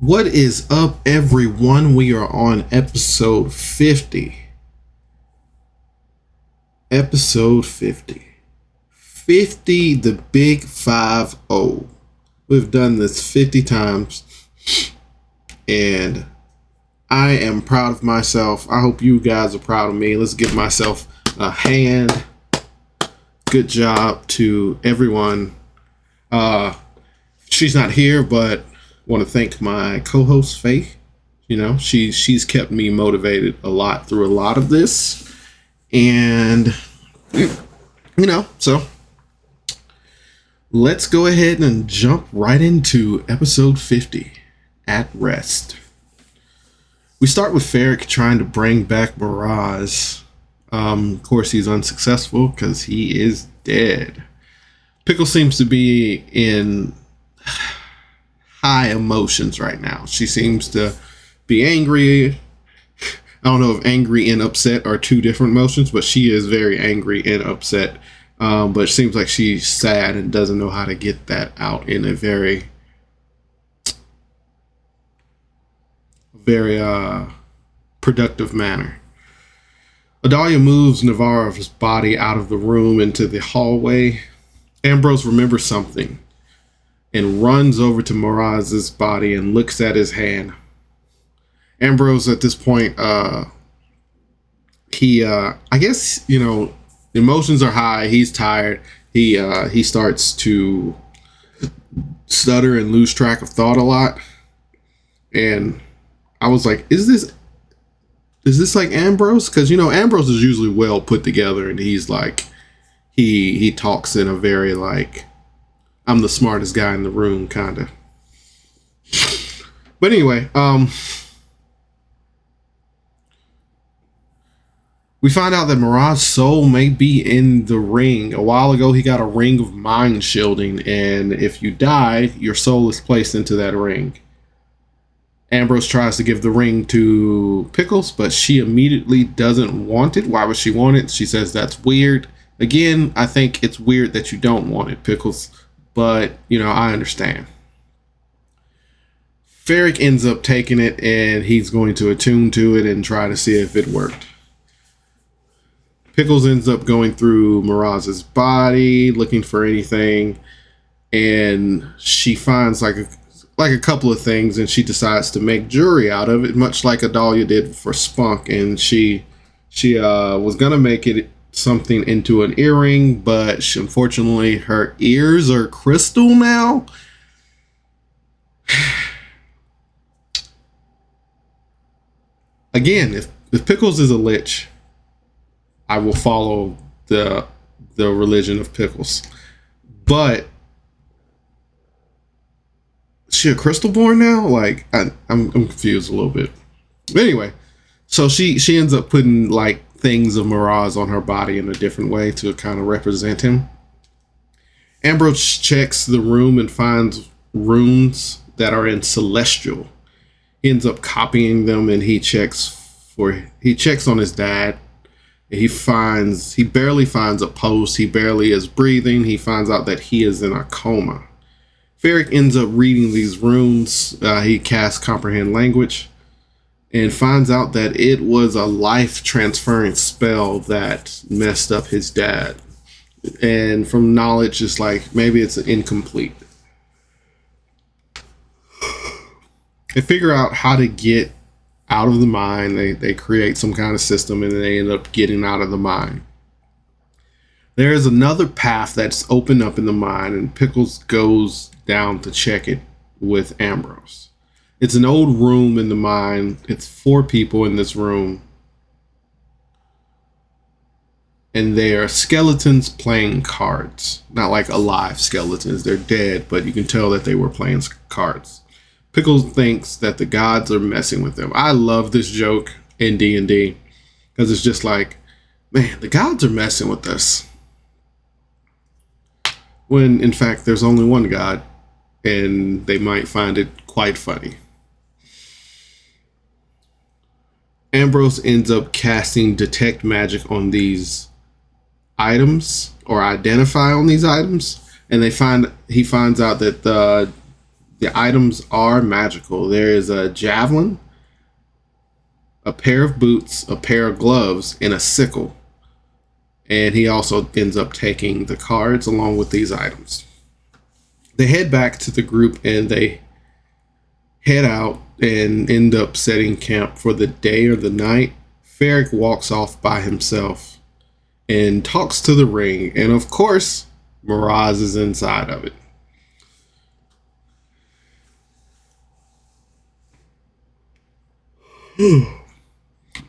What is up, everyone? We are on episode 50. Episode 50. 50, the big 5-0. We've done this 50 times, and I am proud of myself. I hope you guys are proud of me. Let's give myself a hand. Good job to everyone. She's not here, but want to thank my co-host Faith. You know, she's kept me motivated a lot through a lot of this, and so let's go ahead and jump right into episode 50, At Rest. We start with Fyrric trying to bring back Mirage. Of course, he's unsuccessful because he is dead. Pickle seems to be in high emotions right now. She seems to be angry. I don't know if angry and upset are two different emotions, but she is very angry and upset. But it seems like she's sad and doesn't know how to get that out in a very productive manner. Adalia moves Navarro's body out of the room into the hallway. Ambrose remembers something and runs over to Mirage's body and looks at his hand. Ambrose, at this point, I guess, emotions are high. He's tired. He starts to stutter and lose track of thought a lot. And I was like, is this like Ambrose? Because, Ambrose is usually well put together, and he's like, he talks in a very like, I'm the smartest guy in the room kind of. But anyway, we find out that Mirage's soul may be in the ring. A while ago, he got a ring of mind shielding, and if you die, your soul is placed into that ring. Ambrose tries to give the ring to Pickles, but she immediately doesn't want it. Why would she want it? She says that's weird. Again, I think it's weird that you don't want it, Pickles. But, I understand. Fyrric ends up taking it, and he's going to attune to it and try to see if it worked. Pickles ends up going through Mirage's body, looking for anything, and she finds like a couple of things, and she decides to make jewelry out of it, much like Adalia did for Spunk, and she was going to make it something into an earring, but unfortunately her ears are crystal now. Again, if Pickles is a lich, I will follow the religion of Pickles. But is she a crystal born now? Like I'm confused a little bit. But anyway, so she ends up putting like things of Mirage on her body in a different way to kind of represent him. Ambrose checks the room and finds runes that are in Celestial. He ends up copying them, and he checks on his dad. He barely finds a pulse. He barely is breathing. He finds out that he is in a coma. Fyrric ends up reading these runes. He casts Comprehend Language and finds out that it was a life transferring spell that messed up his dad. And from knowledge, it's like maybe it's incomplete. They figure out how to get out of the mine. They create some kind of system, and they end up getting out of the mine. There is another path that's opened up in the mine, and Pickles goes down to check it with Ambrose. It's an old room in the mine. It's 4 people in this room. And they are skeletons playing cards. Not like alive skeletons. They're dead, but you can tell that they were playing cards. Pickles thinks that the gods are messing with them. I love this joke in D&D. Because it's just like, man, the gods are messing with us. When, in fact, there's only one god. And they might find it quite funny. Ambrose ends up casting Detect Magic on these items, or identify on these items, and he finds out that The items are magical. There is a javelin, a pair of boots, a pair of gloves, and a sickle. And he also ends up taking the cards along with these items. They head back to the group and they head out and end up setting camp for the day or the night. Fyrric walks off by himself and talks to the ring. And of course, Miraz is inside of it.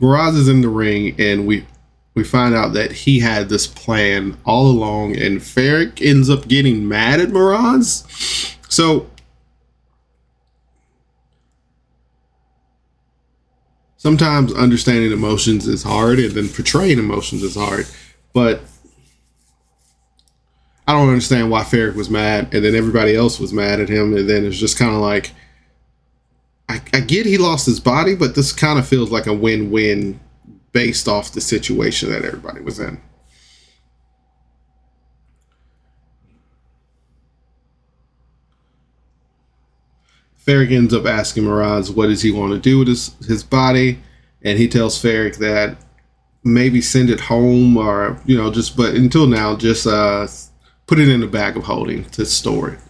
Miraz is in the ring, and we find out that he had this plan all along, and Fyrric ends up getting mad at Miraz. So sometimes understanding emotions is hard, and then portraying emotions is hard. But I don't understand why Fyrric was mad, and then everybody else was mad at him, and then it's just kind of like, I get he lost his body, but this kind of feels like a win-win based off the situation that everybody was in. Fyrric ends up asking Miraz what does he want to do with his body, and he tells Fyrric that maybe send it home, or but until now, just put it in a bag of holding to store it.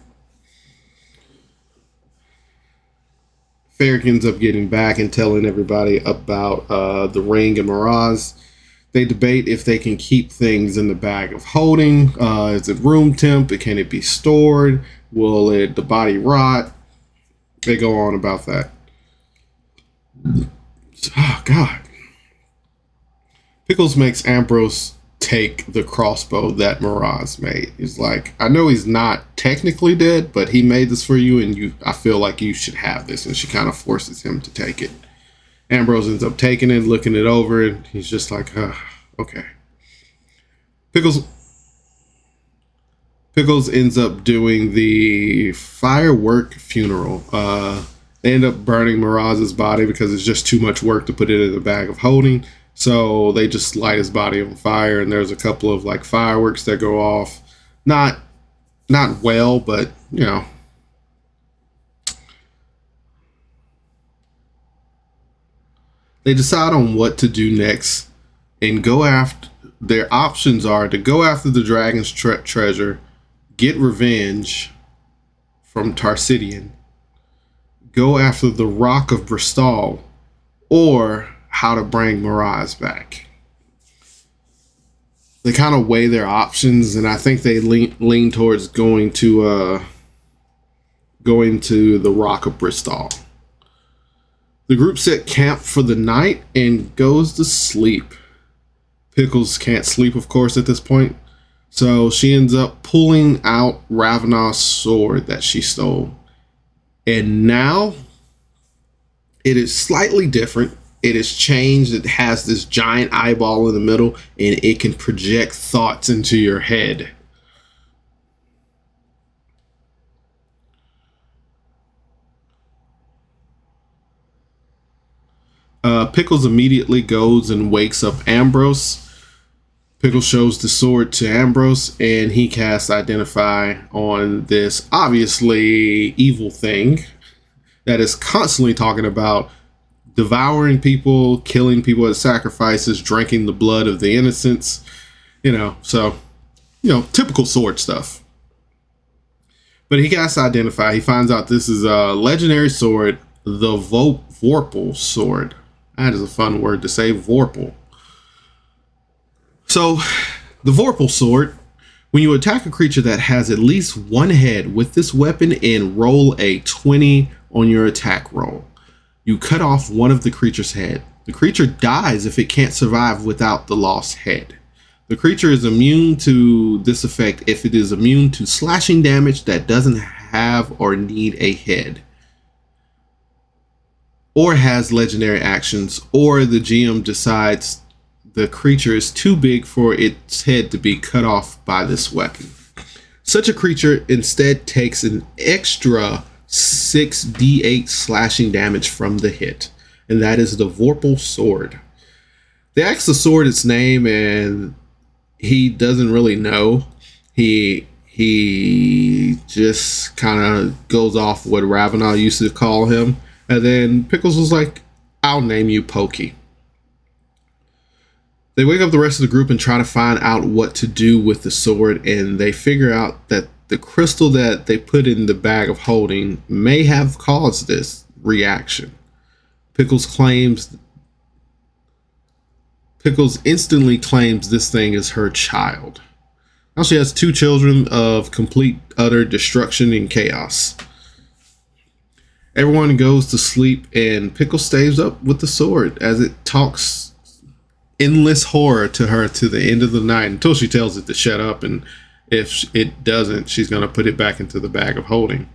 Fyrric ends up getting back and telling everybody about the ring and Miraz. They debate if they can keep things in the bag of holding. Is it room temp? Can it be stored? Will the body rot? They go on about that. Oh, God. Pickles makes Ambrose take the crossbow that Miraz made. He's like, I know he's not technically dead, but he made this for you, and I feel like you should have this. And she kind of forces him to take it. Ambrose ends up taking it, looking it over, and he's just like, okay. Pickles ends up doing the firework funeral. They end up burning Miraz's body because it's just too much work to put it in a bag of holding. So they just light his body on fire, and there's a couple of like fireworks that go off. Not well, but They decide on what to do next and go after. Their options are to go after the dragon's treasure, get revenge from Tarsidian, go after the Rock of Bristol, or how to bring Miraz back. They kind of weigh their options, and I think they lean towards going to the Rock of Bristol. The group set camp for the night and goes to sleep. Pickles can't sleep, of course, at this point, so she ends up pulling out Ravenau's sword that she stole. And now it is slightly different. It has changed. It has this giant eyeball in the middle, and it can project thoughts into your head. Pickles immediately goes and wakes up Ambrose. Pickles shows the sword to Ambrose, and he casts Identify on this obviously evil thing that is constantly talking about devouring people, killing people as sacrifices, drinking the blood of the innocents. Typical sword stuff. But he casts Identify. He finds out this is a legendary sword, the Vorpal sword. That is a fun word to say, Vorpal. So, the Vorpal sword, when you attack a creature that has at least one head with this weapon and roll a 20 on your attack roll, you cut off one of the creature's head. The creature dies if it can't survive without the lost head. The creature is immune to this effect if it is immune to slashing damage that doesn't have or need a head, or has legendary actions, or the GM decides the creature is too big for its head to be cut off by this weapon. Such a creature instead takes an extra 6d8 slashing damage from the hit, and that is the Vorpal sword. They ask the sword its name, and he doesn't really know. He he just kind of goes off what Ravenel used to call him. And then Pickles was like, I'll name you Pokey. They wake up the rest of the group and try to find out what to do with the sword. And they figure out that the crystal that they put in the bag of holding may have caused this reaction. Pickles instantly claims this thing is her child. Now she has 2 children of complete, utter destruction and chaos. Everyone goes to sleep, and Pickles stays up with the sword as it talks endless horror to her to the end of the night until she tells it to shut up, and if it doesn't, she's going to put it back into the bag of holding.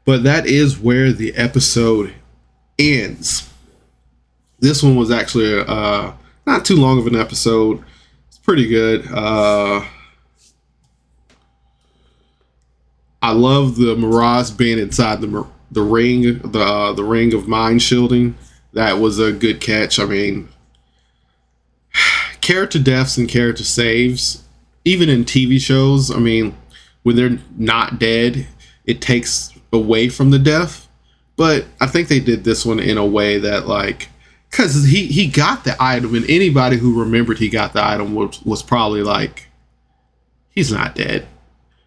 But that is where the episode ends. This one was actually not too long of an episode. It's pretty good. I love the Mirage being inside the ring, the ring of mind shielding. That was a good catch. I mean, character deaths and character saves, even in TV shows, I mean, when they're not dead, it takes away from the death. But I think they did this one in a way that, like, because he got the item, and anybody who remembered he got the item was probably like, he's not dead.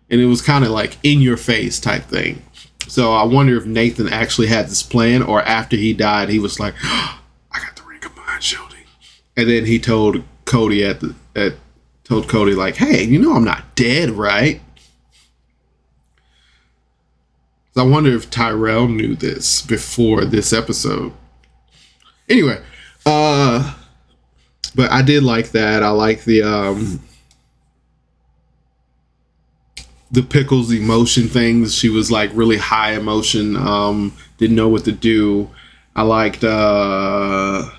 And it was kind of like in your face type thing. So I wonder if Nathan actually had this plan, or after he died, he was like, oh, I got the ring of mind shielding. And then he told Cody like, hey, you know I'm not dead, right? So I wonder if Tyrell knew this before this episode. Anyway, but I did like that. I like the Pickles emotion things. She was like really high emotion, didn't know what to do. I liked the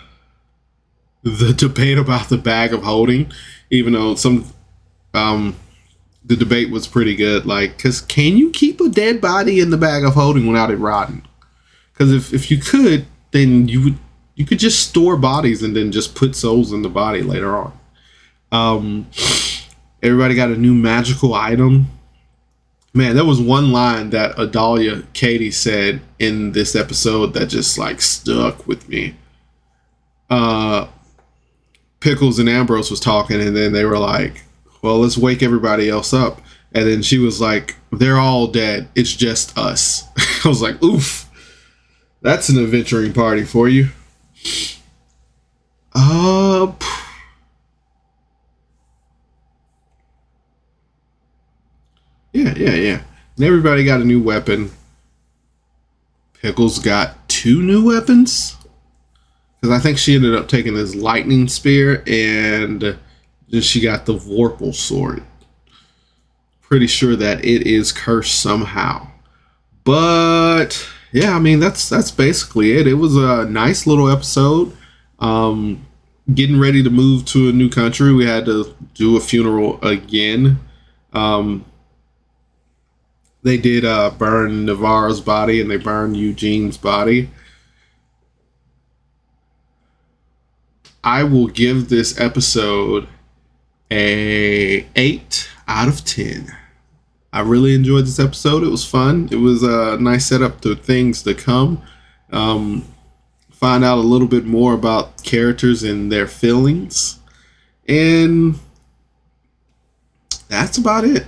debate about the bag of holding, even though the debate was pretty good. Like, because can you keep a dead body in the bag of holding without it rotting? Because if you could, then you could just store bodies and then just put souls in the body later on. Everybody got a new magical item. Man, there was one line that Adalia Katie said in this episode that just like stuck with me. Pickles and Ambrose was talking, and then they were like, well, let's wake everybody else up. And then she was like, they're all dead. It's just us. I was like, oof, that's an adventuring party for you. Yeah. And everybody got a new weapon. Pickles got 2 new weapons. Because I think she ended up taking his lightning spear, and then she got the Vorpal sword. Pretty sure that it is cursed somehow. But yeah, I mean, that's basically it. It was a nice little episode. Getting ready to move to a new country. We had to do a funeral again. They did burn Navarro's body, and they burned Eugene's body. I will give this episode a 8 out of 10. I really enjoyed this episode. It was fun. It was a nice setup to things to come. Find out a little bit more about characters and their feelings. And that's about it.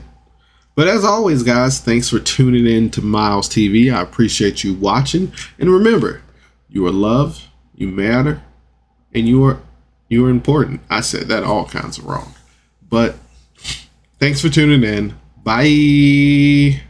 But as always, guys, thanks for tuning in to Miles TV. I appreciate you watching. And remember, you are loved, you matter, and you are important. I said that all kinds of wrong. But thanks for tuning in. Bye.